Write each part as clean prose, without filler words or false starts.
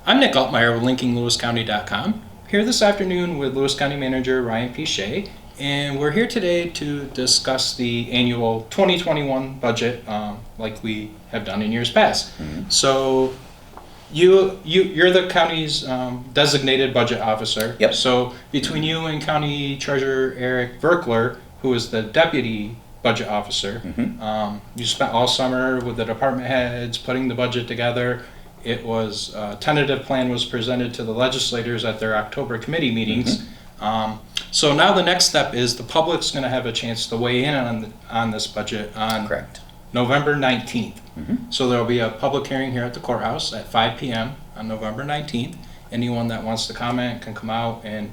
I'm Nick Altmeyer with linkinglewiscounty.com, here this afternoon with Lewis County Manager Ryan Piche, and we're here today to discuss the annual 2021 budget like we have done in years past. Mm-hmm. So you're the county's designated budget officer. Yep. So between you and County Treasurer Eric Verkler, who is the deputy budget officer, you spent all summer with the department heads putting the budget together. It was tentative plan was presented to the legislators at their October committee meetings. So now the next step is the public's going to have a chance to weigh in on this budget on Correct. November 19th. So there will be a public hearing here at the courthouse at 5 p.m. on November 19th. Anyone that wants to comment can come out and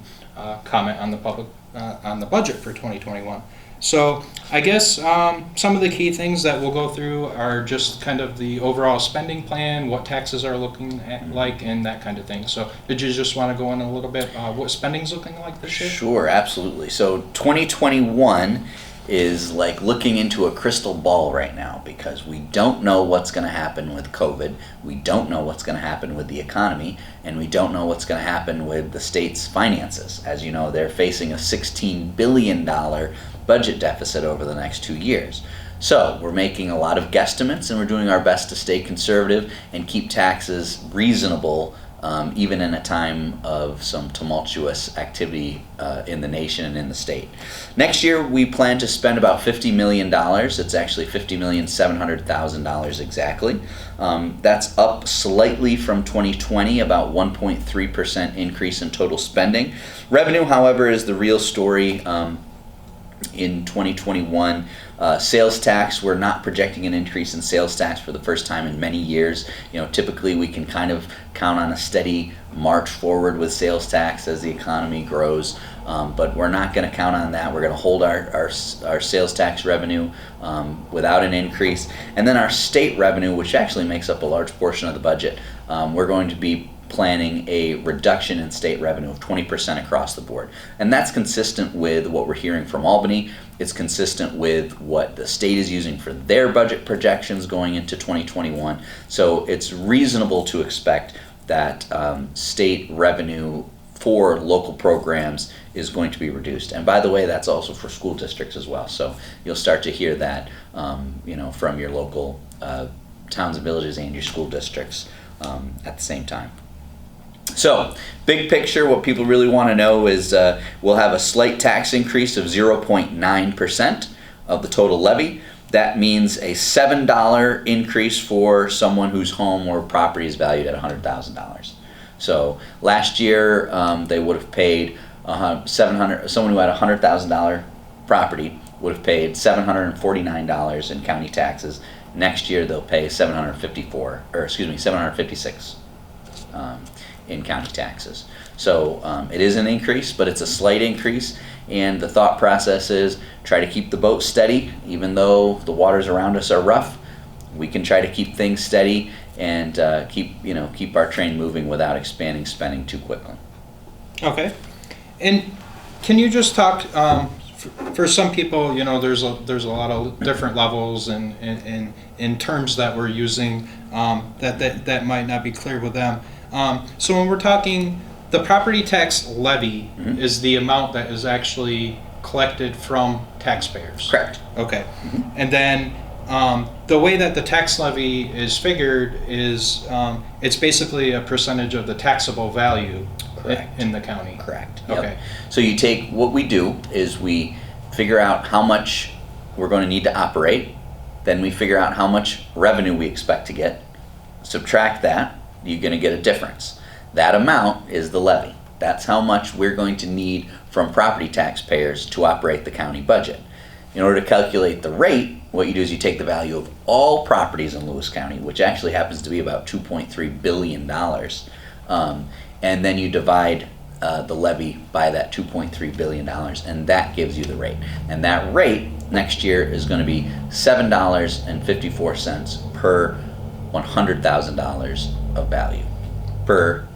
comment on the budget for 2021. So I guess some of the key things that we'll go through are just kind of the overall spending plan, what taxes are looking at like, and that kind of thing. So did you just want to go in a little bit what spending's looking like this year? Sure, absolutely. So 2021 is like looking into a crystal ball right now because we don't know what's going to happen with COVID. We don't know what's going to happen with the economy, and we don't know what's going to happen with the state's finances. As you know, they're facing a $16 billion budget deficit over the next 2 years. So we're making a lot of guesstimates, and we're doing our best to stay conservative and keep taxes reasonable, even in a time of some tumultuous activity in the nation and in the state. Next year, we plan to spend about $50 million. It's actually $50,700,000 exactly. That's up slightly from 2020, about 1.3% increase in total spending. Revenue, however, is the real story. In 2021, sales tax, we're not projecting an increase in sales tax for the first time in many years. You know, typically we can kind of count on a steady march forward with sales tax as the economy grows, but we're not going to count on that. We're going to hold our sales tax revenue without an increase. And then our state revenue, which actually makes up a large portion of the budget, we're going to be planning a reduction in state revenue of 20% across the board. And that's consistent with what we're hearing from Albany. It's consistent with what the state is using for their budget projections going into 2021. So it's reasonable to expect that state revenue for local programs is going to be reduced. And by the way, that's also for school districts as well. So you'll start to hear that from your local towns and villages and your school districts at the same time. So, big picture, what people really want to know is we'll have a slight tax increase of 0.9% of the total levy. That means a $7 increase for someone whose home or property is valued at $100,000. So, last year they would have paid $700. Someone who had a $100,000 property would have paid $749 in county taxes. Next year they'll pay $756 in county taxes. So it is an increase, but it's a slight increase, and the thought process is try to keep the boat steady. Even though the waters around us are rough, we can try to keep things steady and keep our train moving without expanding spending too quickly. Okay. And can you just talk for some people, there's a lot of different levels and in terms that we're using that might not be clear with them. So when we're talking, the property tax levy is the amount that is actually collected from taxpayers. Correct. Okay. And then the way that the tax levy is figured is it's basically a percentage of the taxable value in the county. Correct. Okay. Yep. So you take, what we do is we figure out how much we're going to need to operate, then we figure out how much revenue we expect to get, subtract that, you're going to get a difference. That amount is the levy. That's how much we're going to need from property taxpayers to operate the county budget. In order to calculate the rate, what you do is you take the value of all properties in Lewis County, which actually happens to be about $2.3 billion, and then you divide the levy by that $2.3 billion, and that gives you the rate. And that rate next year is going to be $7.54 per $100,000 of value. Per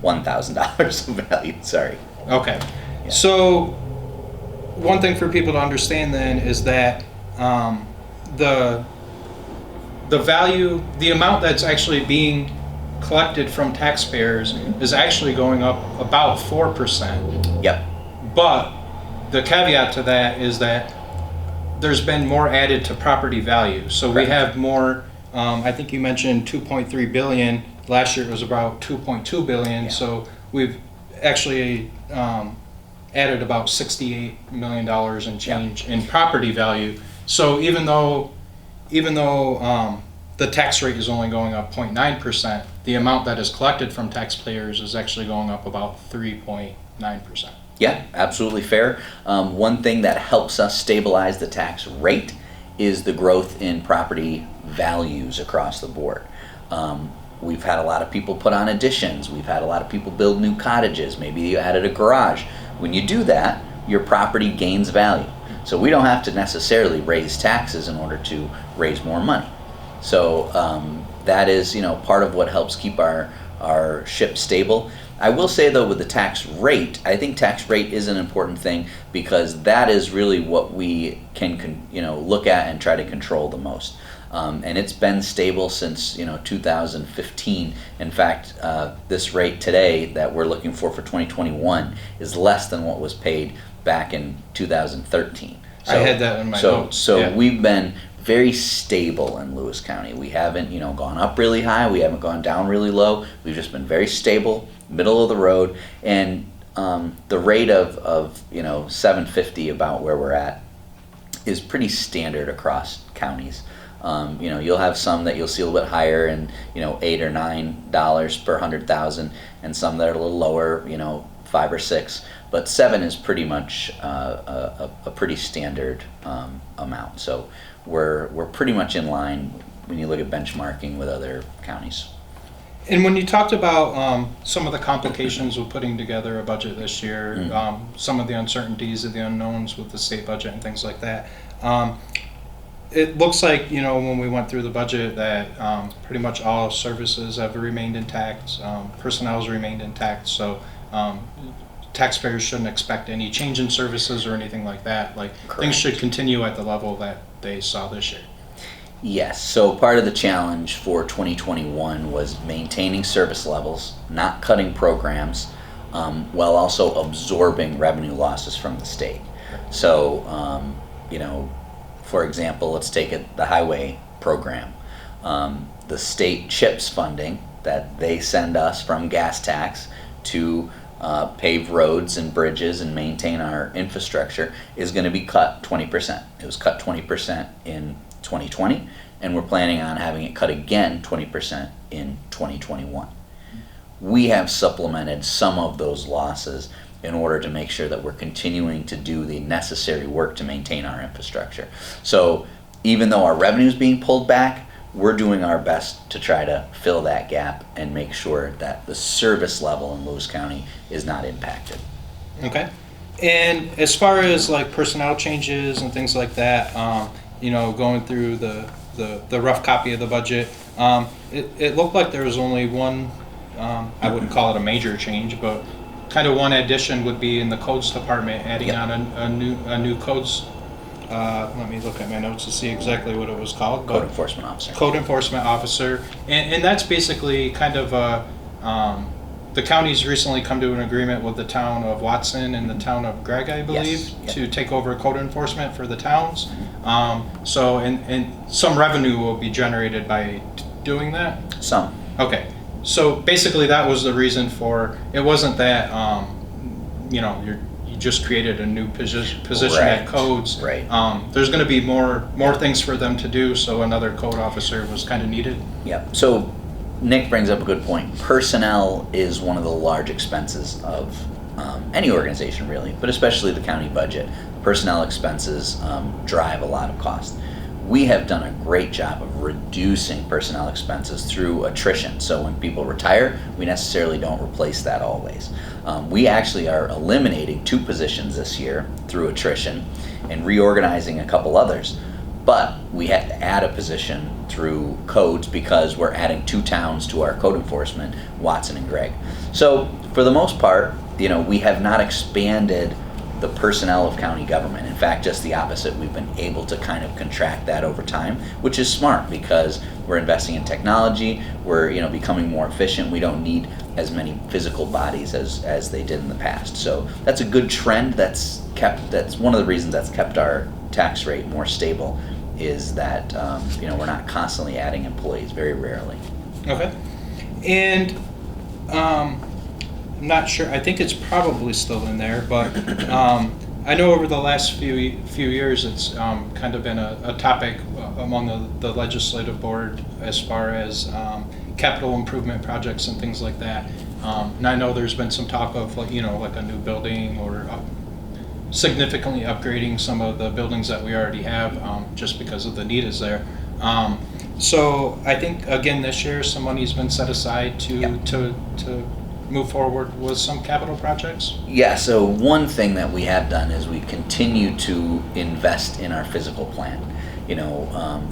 $1,000 of value, sorry. Okay. Yeah. So one thing for people to understand then is that the value, the amount that's actually being collected from taxpayers is actually going up about 4%. Yep. But the caveat to that is that there's been more added to property value. So we Correct. have more, I think you mentioned 2.3 billion. Last year it was about 2.2 billion. Yeah. So we've actually added about $68 million in change in property value. So even though the tax rate is only going up 0.9%, the amount that is collected from taxpayers is actually going up about 3.9%. Yeah, absolutely fair. One thing that helps us stabilize the tax rate is the growth in property values across the board. We've had a lot of people put on additions. We've had a lot of people build new cottages. Maybe you added a garage. When you do that, your property gains value. So we don't have to necessarily raise taxes in order to raise more money. So that is, part of what helps keep our ship stable. I will say though, with the tax rate, I think tax rate is an important thing because that is really what we can look at and try to control the most. And it's been stable since 2015. In fact, this rate today that we're looking for 2021 is less than what was paid back in 2013. I had that in my notes. So Yeah. we've been very stable in Lewis County. We haven't, gone up really high. We haven't gone down really low. We've just been very stable, middle of the road, and the rate of 750 about where we're at is pretty standard across counties. You'll have some that you'll see a little bit higher, and $8 or $9 per 100,000, and some that are a little lower, 5 or 6. But 7 is pretty much a pretty standard amount. So we're pretty much in line when you look at benchmarking with other counties. And when you talked about some of the complications with putting together a budget this year, some of the uncertainties of the unknowns with the state budget and things like that, it looks like, when we went through the budget that pretty much all services have remained intact, personnel has remained intact, so taxpayers shouldn't expect any change in services or anything like that. Like, Correct. Things should continue at the level that they saw this year. Yes, so part of the challenge for 2021 was maintaining service levels, not cutting programs, while also absorbing revenue losses from the state. So, for example, let's take the highway program. The state CHIPS funding that they send us from gas tax to pave roads and bridges and maintain our infrastructure is going to be cut 20%. It was cut 20% in 2020, and we're planning on having it cut again 20% in 2021. We have supplemented some of those losses in order to make sure that we're continuing to do the necessary work to maintain our infrastructure. So even though our revenue is being pulled back, we're doing our best to try to fill that gap and make sure that the service level in Lewis County is not impacted. Okay. And as far as like personnel changes and things like that, going through the rough copy of the budget, it looked like there was only one, I wouldn't call it a major change, but kind of one addition would be in the codes department, adding Yep. on a new codes. Let me look at my notes to see exactly what it was called. Code enforcement officer. Code enforcement officer, and that's basically kind of the county's recently come to an agreement with the town of Watson and the town of Gregg, I believe, Yes. Yep. to take over code enforcement for the towns. So and some revenue will be generated by doing that. Some. Okay, so basically that was the reason for it. Wasn't that you just created a new position Right. at codes. Right. There's going to be more things for them to do, so another code officer was kind of needed. Yep. So Nick brings up a good point. Personnel is one of the large expenses of any organization, really, but especially the county budget. Personnel expenses drive a lot of cost. We have done a great job of reducing personnel expenses through attrition. So when people retire, we necessarily don't replace that always. We actually are eliminating 2 positions this year through attrition and reorganizing a couple others. But we had to add a position through codes because we're adding 2 towns to our code enforcement, Watson and Gregg. So for the most part, we have not expanded the personnel of county government. In fact, just the opposite. We've been able to kind of contract that over time, which is smart because we're investing in technology. We're becoming more efficient. We don't need as many physical bodies as they did in the past. So that's a good trend. That's one of the reasons that's kept our tax rate more stable, is that we're not constantly adding employees, very rarely. Okay. And I'm not sure, I think it's probably still in there, but I know over the last few years it's kind of been a topic among the legislative board as far as capital improvement projects and things like that. And I know there's been some talk of like a new building or significantly upgrading some of the buildings that we already have, just because of the need is there. So I think again this year some money's been set aside to move forward with some capital projects. Yeah, so one thing that we have done is we continue to invest in our physical plant.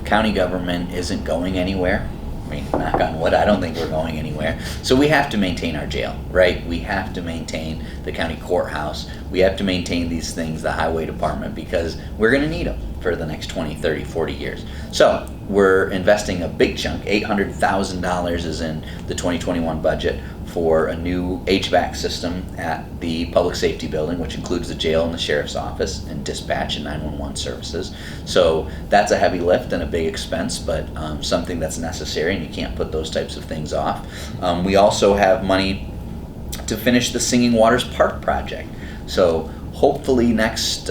County government isn't going anywhere. I mean, knock on wood, I don't think we're going anywhere. So we have to maintain our jail, right? We have to maintain the county courthouse. We have to maintain these things, the highway department, because we're going to need them for the next 20, 30, 40 years. So we're investing a big chunk. $800,000 is in the 2021 budget for a new HVAC system at the public safety building, which includes the jail and the sheriff's office and dispatch and 911 services. So that's a heavy lift and a big expense, but something that's necessary, and you can't put those types of things off. We also have money to finish the Singing Waters Park project. So hopefully next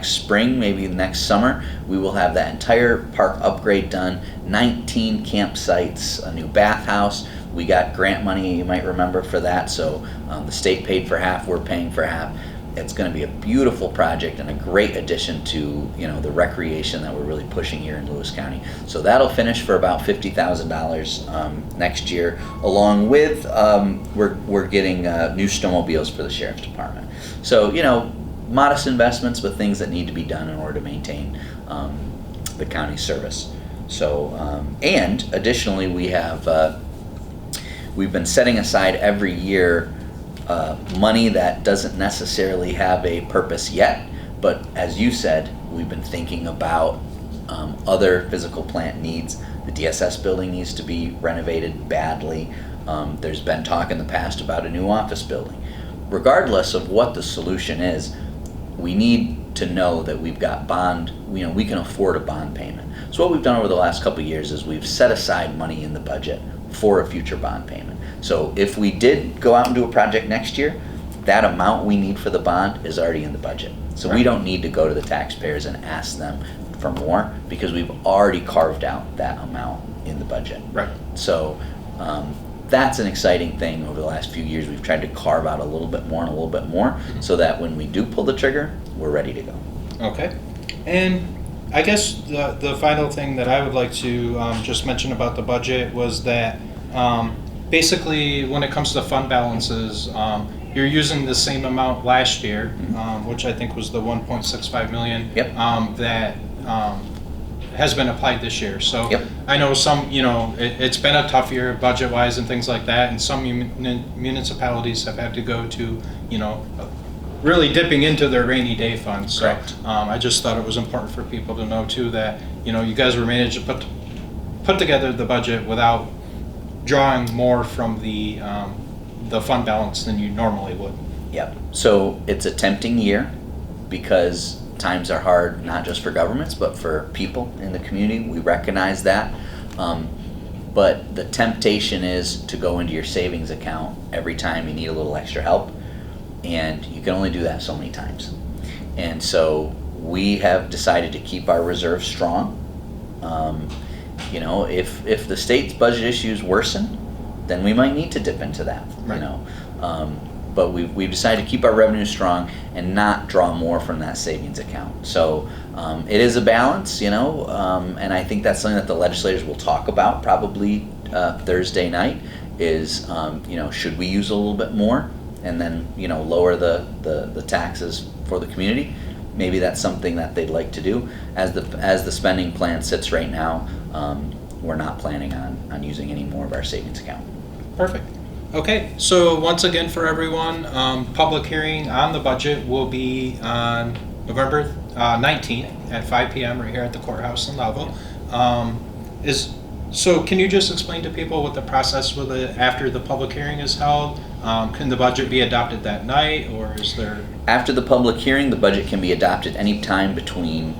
spring, maybe next summer, we will have that entire park upgrade done. 19 campsites, a new bathhouse. We got grant money, you might remember, for that. So the state paid for half, we're paying for half. It's going to be a beautiful project and a great addition to the recreation that we're really pushing here in Lewis County. So that'll finish for about $50,000 next year, along with we're getting new snowmobiles for the sheriff's department. So modest investments, but things that need to be done in order to maintain the county service. So and additionally, we've been setting aside every year money that doesn't necessarily have a purpose yet, but as you said, we've been thinking about other physical plant needs. The DSS building needs to be renovated badly. There's been talk in the past about a new office building. Regardless of what the solution is, we need to know that we've got we can afford a bond payment. So what we've done over the last couple of years is we've set aside money in the budget for a future bond payment. So if we did go out and do a project next year, that amount we need for the bond is already in the budget. So we don't need to go to the taxpayers and ask them for more, because we've already carved out that amount in the budget. Right. So that's an exciting thing. Over the last few years, we've tried to carve out a little bit more and a little bit more, so that when we do pull the trigger, we're ready to go. Okay. And I guess the final thing that I would like to just mention about the budget was that basically when it comes to fund balances, you're using the same amount last year, which I think was the 1.65 million. Yep. That has been applied this year. So Yep. I know some, it's been a tough year budget-wise and things like that, and some municipalities have had to go to, really dipping into their rainy day funds. So Correct. I just thought it was important for people to know too that, you guys were managed to put together the budget without drawing more from the fund balance than you normally would. Yep. So it's a tempting year because times are hard, not just for governments, but for people in the community. We recognize that. But the temptation is to go into your savings account every time you need a little extra help. And you can only do that so many times. And so we have decided to keep our reserves strong. If the state's budget issues worsen, then we might need to dip into that. Right. But we've decided to keep our revenue strong and not draw more from that savings account. So it is a balance, and I think that's something that the legislators will talk about probably Thursday night. Is should we use a little bit more and then lower the taxes for the community? Maybe that's something that they'd like to do. As the spending plan sits right now, we're not planning on using any more of our savings account. Perfect. Okay, so once again for everyone, public hearing on the budget will be on November 19th at 5 p.m. right here at the courthouse in Level. So can you just explain to people what the process with it after the public hearing is held? Can the budget be adopted that night, or is there? After the public hearing, the budget can be adopted any time between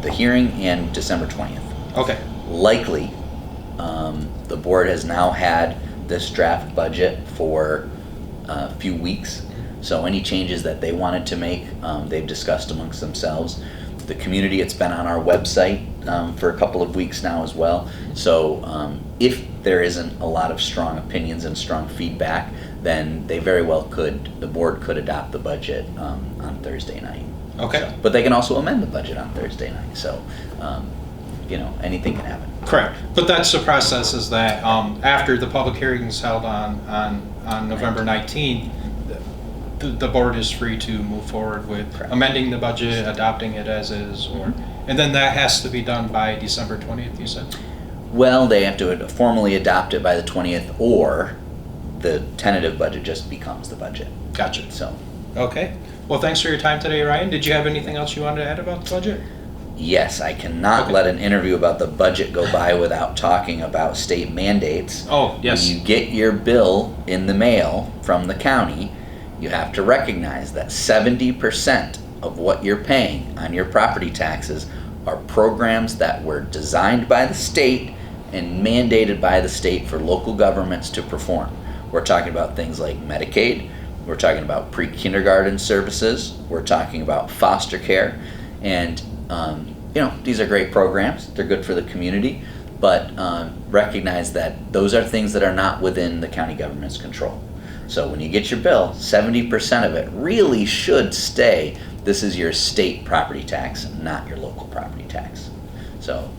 the hearing and December 20th. Okay. Likely, the board has now had this draft budget for a few weeks. So any changes that they wanted to make, they've discussed amongst themselves. The community, it's been on our website for a couple of weeks now as well. So if there isn't a lot of strong opinions and strong feedback, then they very well could, the board could adopt the budget on Thursday night. Okay. So, but they can also amend the budget on Thursday night. So, anything can happen. Correct. But that's the process, is that after the public hearing is held on November 19th, the board is free to move forward with Correct. amending the budget, adopting it as is, and then that has to be done by December 20th, you said? Well, they have to formally adopt it by the 20th, or the tentative budget just becomes the budget. Gotcha. So, Okay. Well, thanks for your time today, Ryan. Did you have anything else you wanted to add about the budget? yes, I cannot let an interview about the budget go by without talking about state mandates. Oh, yes. When you get your bill in the mail from the county, you have to recognize that 70% of what you're paying on your property taxes are programs that were designed by the state and mandated by the state for local governments to perform. We're talking about things like Medicaid, we're talking about pre-kindergarten services, we're talking about foster care, and these are great programs, they're good for the community, but recognize that those are things that are not within the county government's control. So when you get your bill, 70% of it really should stay, this is your state property tax, not your local property tax. So,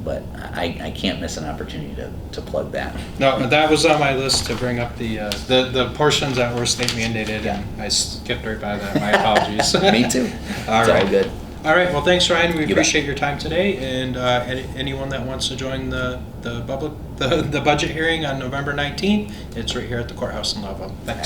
but I can't miss an opportunity to plug that. No, that was on my list to bring up the portions that were state mandated, and I skipped right by that. My apologies. Me too. All It's right. all good. All right. Well, thanks, Ryan. We You appreciate bet. your time today, and anyone that wants to join the budget hearing on November 19th, it's right here at the courthouse in Louisville. Thanks.